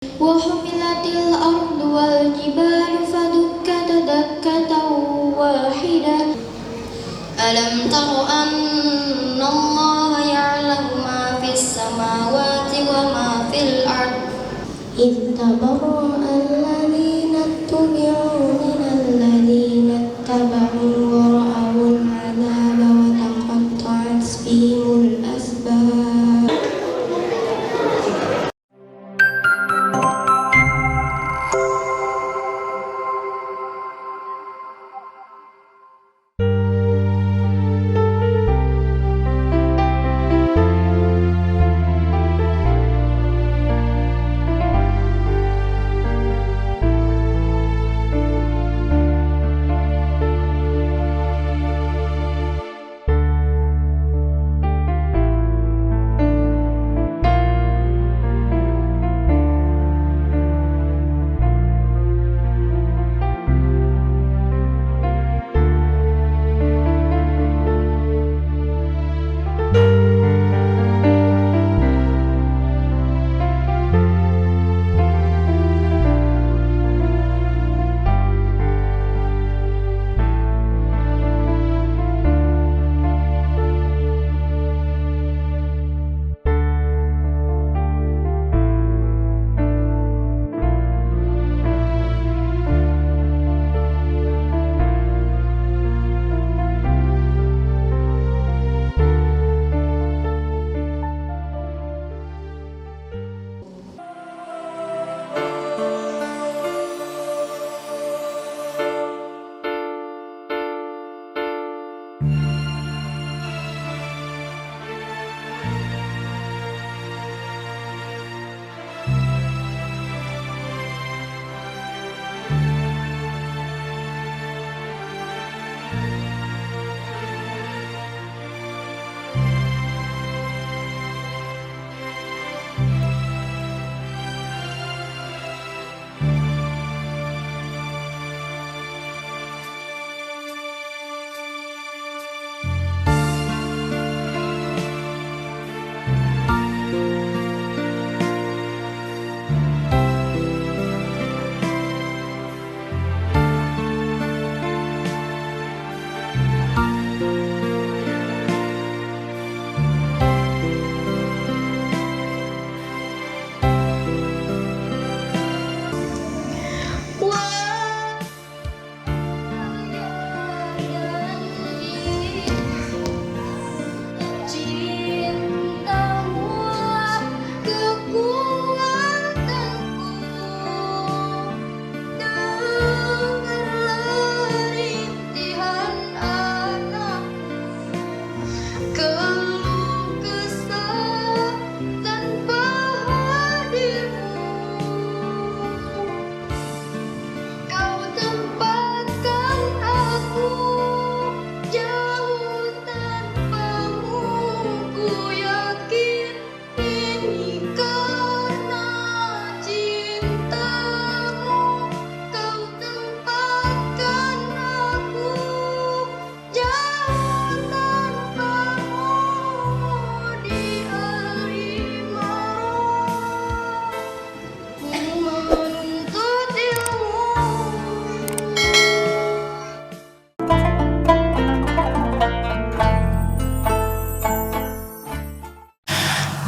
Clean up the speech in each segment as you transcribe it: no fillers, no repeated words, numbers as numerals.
وحملت الأرض والجبال فدكتا دكة واحدة ألم تر أن الله يعلم ما في السماوات وما في الأرض إذ تبرأ الذين اتبعوا من الذين اتبعوا ورأوا العذاب وتقطعت بهم الأسباب.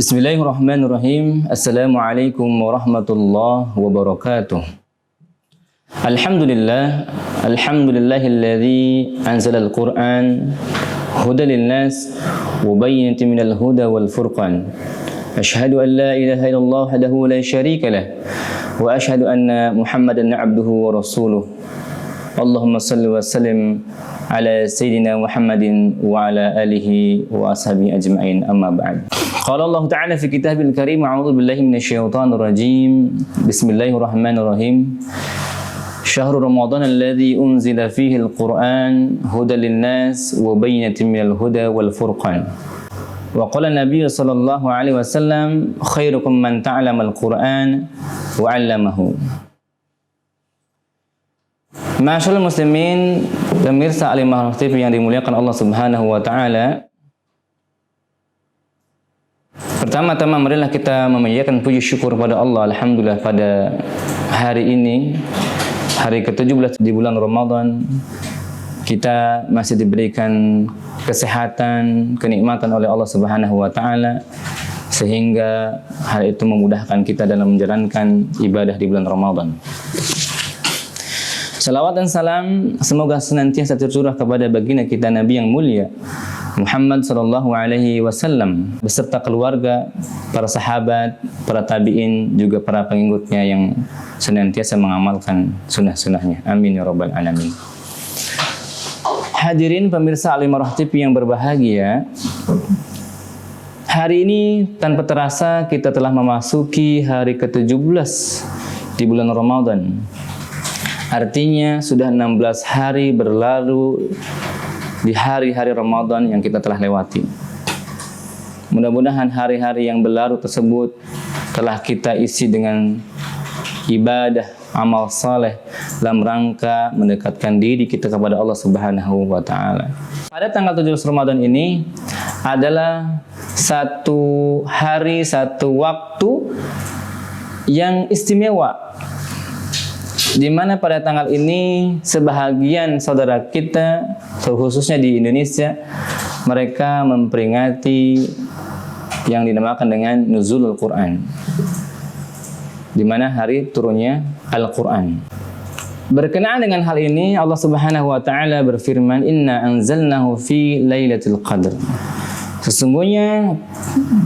Bismillahirrahmanirrahim. Assalamualaikum warahmatullahi wabarakatuh. Alhamdulillahilladzi anzalal Qur'an hudan linnas wa bayyinatin minal huda wal furqan. Asyhadu an la ilaha illallah wahdahu la syarika lah wa asyhadu anna Muhammadan abduhu wa rasuluh. Allahumma shalli wa sallim ala sayyidina Muhammadin wa ala alihi wa ashabihi ajma'in, amma ba'd. Qala Allah Ta'ala fi kitabil karim, a'udzu billahi minasyaitonir rajim. Bismillahirrahmanirrahim. Syahrul Ramadan alladzi unzila fihi al-Qur'an hudan lin-nas wa bayyinatin minal huda wal furqan. Wa qala Nabi sallallahu alaihi wasallam, khairukum man ta'allama al-Qur'an wa 'allamahu. Masyaallah muslimin, pemirsa Al-Imam TV yang dimuliakan Allah Subhanahu wa taala. Pertama-tama marilah kita memanjatkan puji syukur pada Allah. Alhamdulillah pada hari ini, hari ke-17 di bulan Ramadan, kita masih diberikan kesehatan, kenikmatan oleh Allah Subhanahu wa taala, sehingga hal itu memudahkan kita dalam menjalankan ibadah di bulan Ramadan. Salawat dan salam semoga senantiasa tercurah kepada baginda kita Nabi yang mulia Muhammad sallallahu alaihi wasallam beserta keluarga, para sahabat, para tabi'in, juga para pengikutnya yang senantiasa mengamalkan sunnah-sunnahnya. Amin ya rabbal alamin. Hadirin pemirsa Al-Imarah TV yang berbahagia, hari ini tanpa terasa kita telah memasuki hari ke-17 di bulan Ramadan. Artinya sudah 16 hari berlalu di hari-hari Ramadan yang kita telah lewati. Mudah-mudahan hari-hari yang berlalu tersebut telah kita isi dengan ibadah, amal saleh dalam rangka mendekatkan diri kita kepada Allah Subhanahu wa taala. Pada tanggal 17 Ramadan ini adalah satu hari, satu waktu yang istimewa, di mana pada tanggal ini sebahagian saudara kita, khususnya di Indonesia, mereka memperingati yang dinamakan dengan Nuzulul Quran, di mana hari turunnya Al-Quran. Berkenaan dengan hal ini, Allah Subhanahu wa taala berfirman, "Inna anzalnahu fi lailatul qadr." Sesungguhnya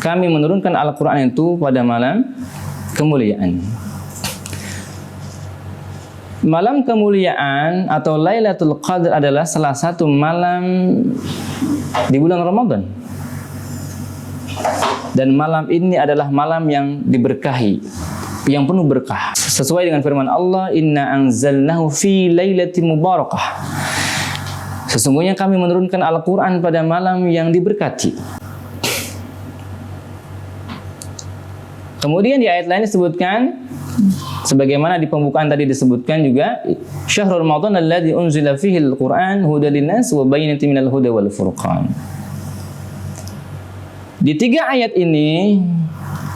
kami menurunkan Al-Quran itu pada malam kemuliaan. Malam kemuliaan atau Lailatul Qadar adalah salah satu malam di bulan Ramadan. Dan malam ini adalah malam yang diberkahi, yang penuh berkah. Sesuai dengan firman Allah, "Inna anzalnahu fi lailatin mubarakah." Sesungguhnya kami menurunkan Al-Quran pada malam yang diberkati. Kemudian di ayat lain disebutkan, sebagaimana di pembukaan tadi disebutkan juga, Syahrul Ramadan alladzi unzila fihi al-Qur'an hudan lin-nas wa bayyinatin minal huda wal furqan. Di 3 ayat ini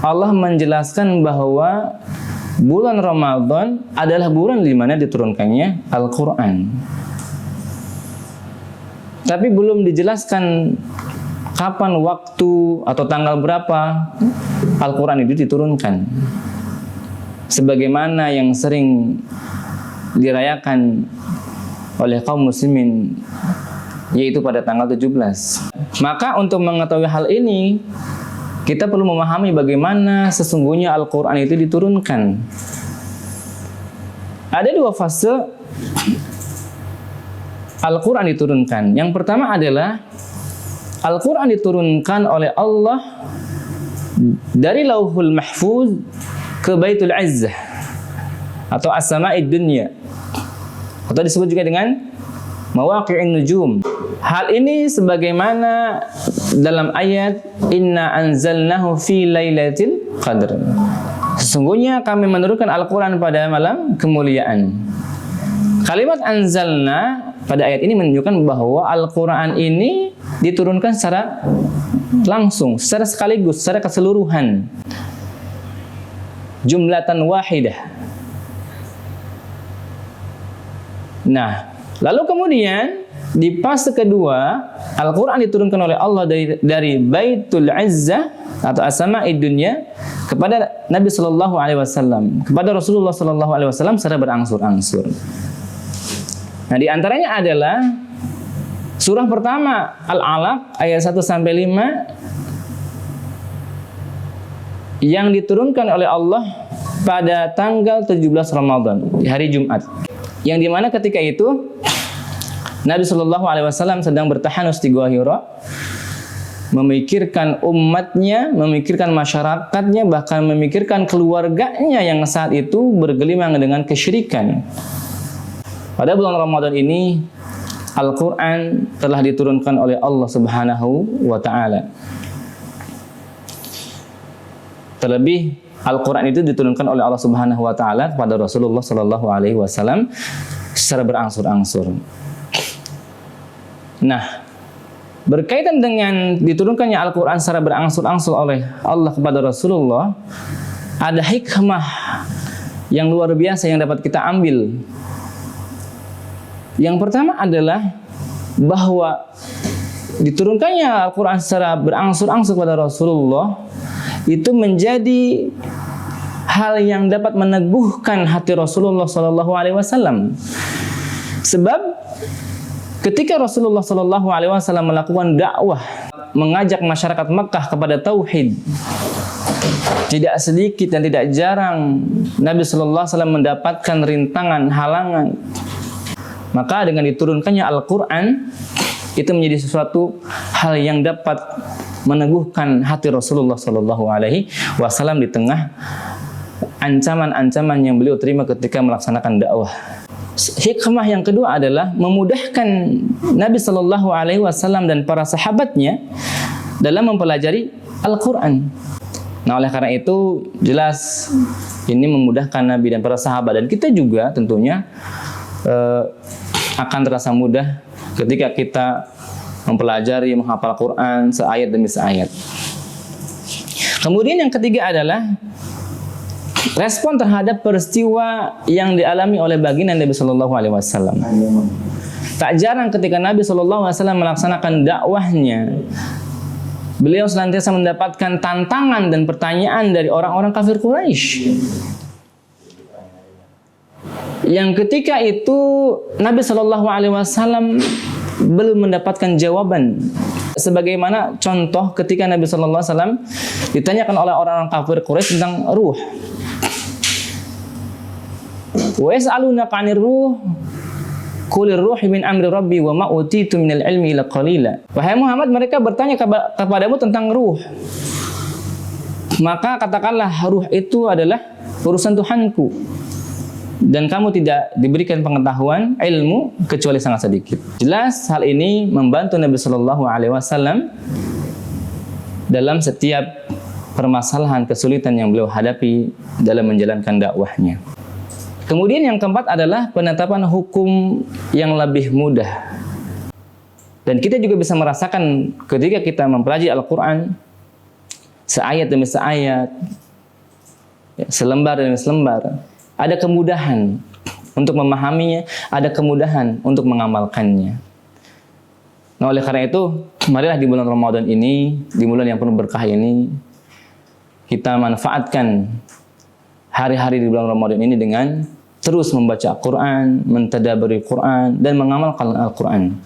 Allah menjelaskan bahwa bulan Ramadan adalah bulan di mana diturunkannya Al-Qur'an. Tapi belum dijelaskan kapan, waktu atau tanggal berapa Al-Quran itu diturunkan, sebagaimana yang sering dirayakan oleh kaum muslimin, yaitu pada tanggal 17. Maka untuk mengetahui hal ini, kita perlu memahami bagaimana sesungguhnya Al-Quran itu diturunkan. Ada 2 fase Al-Quran diturunkan. Yang pertama adalah Al-Quran diturunkan oleh Allah dari Lauhul Mahfuz ke Baitul Izzah atau As-Sama'id Dunya, atau disebut juga dengan Mawaqi'in Nujum. Hal ini sebagaimana dalam ayat Inna anzalnahu fi lailatul qadr. Sesungguhnya kami menurunkan Al-Quran pada malam kemuliaan. Kalimat anzalna pada ayat ini menunjukkan bahwa Al-Quran ini diturunkan secara langsung, secara sekaligus, secara keseluruhan, jumlatan wahidah. Nah, lalu kemudian di fase kedua, Al-Quran diturunkan oleh Allah dari Baitul Izzah atau As-Sama'id Dunya kepada Nabi Sallallahu Alaihi Wasallam, kepada Rasulullah Sallallahu Alaihi Wasallam secara berangsur-angsur. Nah, di antaranya adalah surah pertama Al-Alaq ayat 1-5 yang diturunkan oleh Allah pada tanggal 17 Ramadan, di hari Jumat. Yang dimana ketika itu Nabi Shallallahu Alaihi Wasallam sedang bertahanus di Gua Hira, memikirkan umatnya, memikirkan masyarakatnya, bahkan memikirkan keluarganya yang saat itu bergelimang dengan kesyirikan. Pada bulan Ramadan ini, Al-Quran telah diturunkan oleh Allah Subhanahu wa Ta'ala. Terlebih, Al-Quran itu diturunkan oleh Allah Subhanahu wa Ta'ala kepada Rasulullah Sallallahu Alaihi Wasallam secara berangsur-angsur. Nah, berkaitan dengan diturunkannya Al-Quran secara berangsur-angsur oleh Allah kepada Rasulullah, ada hikmah yang luar biasa yang dapat kita ambil. Yang pertama adalah bahwa diturunkannya Al-Quran secara berangsur-angsur kepada Rasulullah itu menjadi hal yang dapat meneguhkan hati Rasulullah SAW. Sebab ketika Rasulullah SAW melakukan dakwah, mengajak masyarakat Makkah kepada tauhid, tidak sedikit dan tidak jarang Nabi SAW mendapatkan rintangan, halangan. Maka dengan diturunkannya Al-Quran, itu menjadi sesuatu hal yang dapat meneguhkan hati Rasulullah SAW di tengah ancaman-ancaman yang beliau terima ketika melaksanakan dakwah. Hikmah yang kedua adalah memudahkan Nabi SAW dan para sahabatnya dalam mempelajari Al-Quran. Nah, oleh karena itu jelas ini memudahkan Nabi dan para sahabat, dan kita juga tentunya akan terasa mudah ketika kita mempelajari, menghafal Quran seayat demi seayat. Kemudian yang ketiga adalah respon terhadap peristiwa yang dialami oleh baginda Nabi Shallallahu Alaihi Wasallam. Tak jarang ketika Nabi Shallallahu Alaihi Wasallam melaksanakan dakwahnya, beliau senantiasa mendapatkan tantangan dan pertanyaan dari orang-orang kafir Quraisy. Yang ketika itu Nabi Shallallahu Alaihi Wasallam belum mendapatkan jawaban. Sebagaimana contoh ketika Nabi Shallallahu Alaihi Wasallam ditanyakan oleh orang-orang kafir Quraisy tentang ruh. Wa yas'alunaka 'anir ruh qulir ruhi min amri rabbi wa ma utitu minal ilmi illa qalila. Wahai Muhammad, mereka bertanya kepadamu tentang ruh. Maka katakanlah ruh itu adalah urusan Tuhanku, dan kamu tidak diberikan pengetahuan ilmu kecuali sangat sedikit. Jelas hal ini membantu Nabi Shallallahu Alaihi Wasallam dalam setiap permasalahan kesulitan yang beliau hadapi dalam menjalankan dakwahnya. Kemudian yang keempat adalah penetapan hukum yang lebih mudah. Dan kita juga bisa merasakan ketika kita mempelajari Al-Quran seayat demi seayat, selembar demi selembar, ada kemudahan untuk memahaminya, ada kemudahan untuk mengamalkannya. Nah, oleh karena itu, marilah di bulan Ramadan ini, di bulan yang penuh berkah ini, kita manfaatkan hari-hari di bulan Ramadan ini dengan terus membaca Al-Quran, mentadabburi Al-Quran, dan mengamalkan Al-Quran.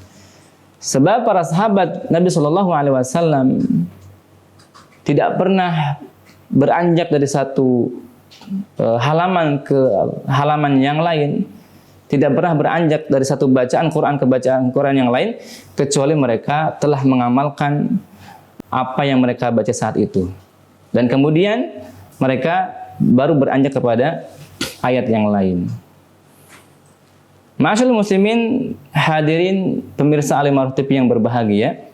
Sebab para sahabat Nabi Shallallahu Alaihi Wasallam tidak pernah beranjak dari satu halaman ke halaman yang lain, tidak pernah beranjak dari satu bacaan Quran ke bacaan Quran yang lain, kecuali mereka telah mengamalkan apa yang mereka baca saat itu. Dan kemudian mereka baru beranjak kepada ayat yang lain. Ma'asyiral muslimin, hadirin pemirsa Al-Ma'ruf TV yang berbahagia,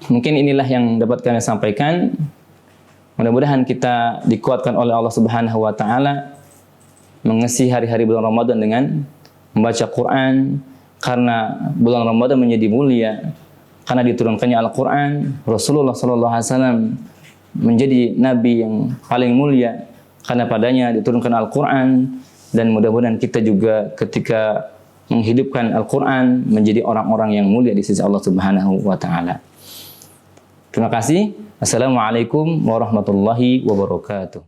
mungkin inilah yang dapat kami sampaikan. Mudah-mudahan kita dikuatkan oleh Allah Subhanahu wa taala mengisi hari-hari bulan Ramadan dengan membaca Quran, karena bulan Ramadan menjadi mulia karena diturunkannya Al-Quran. Rasulullah sallallahu alaihi wasallam menjadi nabi yang paling mulia karena padanya diturunkan Al-Quran, dan mudah-mudahan kita juga ketika menghidupkan Al-Quran menjadi orang-orang yang mulia di sisi Allah Subhanahu wa taala. Terima kasih. Assalamualaikum warahmatullahi wabarakatuh.